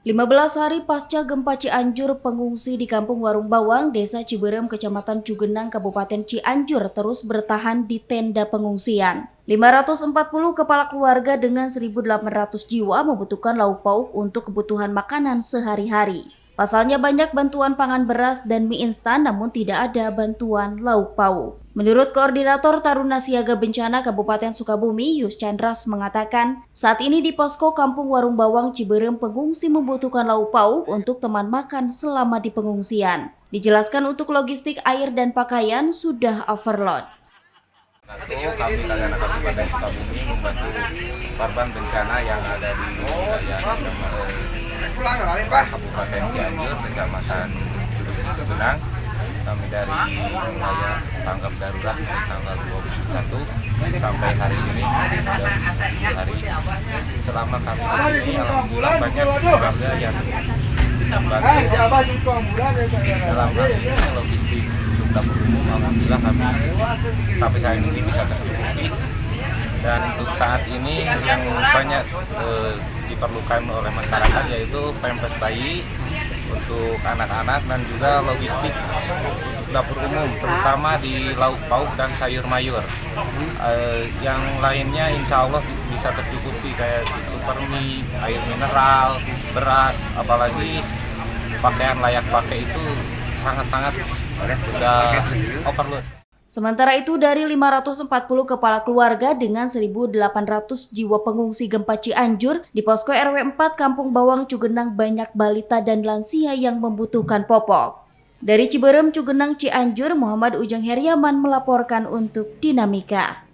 15 hari pasca gempa Cianjur, pengungsi di Kampung Warung Bawang, Desa Ciberem, Kecamatan Cugenang, Kabupaten Cianjur terus bertahan di tenda pengungsian. 540 kepala keluarga dengan 1.800 jiwa membutuhkan lauk pauk untuk kebutuhan makanan sehari-hari. Pasalnya banyak bantuan pangan beras dan mie instan namun tidak ada bantuan lauk pauk. Menurut Koordinator Taruna Siaga Bencana Kabupaten Sukabumi, Yus Chandras mengatakan, saat ini di posko Kampung Warung Bawang Ciberem pengungsi membutuhkan lauk pauk untuk teman makan selama di pengungsian. Dijelaskan untuk logistik air dan pakaian sudah overload. Kami Tagana Kabupaten Sukabumi membantu korban bencana yang ada di wilayah Kabupaten Cianjur, Kecamatan Cugenang. Kami dari wilayah tanggap darurat tanggal 21 sampai hari ini hari selama kami di sini, alhamdulillah banyak keluarga yang membantu dalam hal ini logistik untuk dapur umum. Alhamdulillah kami sampai saat ini bisa tercukupi, dan untuk saat ini yang banyak diperlukan oleh masyarakat yaitu pampers bayi untuk anak-anak dan juga logistik dapur umum, terutama di lauk pauk dan sayur mayur. Yang lainnya insya Allah bisa tercukupi kayak super mie, air mineral, beras, apalagi pakaian layak pakai itu sangat-sangat sudah overload. Sementara itu dari 540 kepala keluarga dengan 1.800 jiwa pengungsi gempa Cianjur, di posko RW 4 Kampung Bawang Cugenang banyak balita dan lansia yang membutuhkan popok. Dari Ciberem, Cugenang, Cianjur, Muhammad Ujang Heriaman melaporkan untuk Dinamika.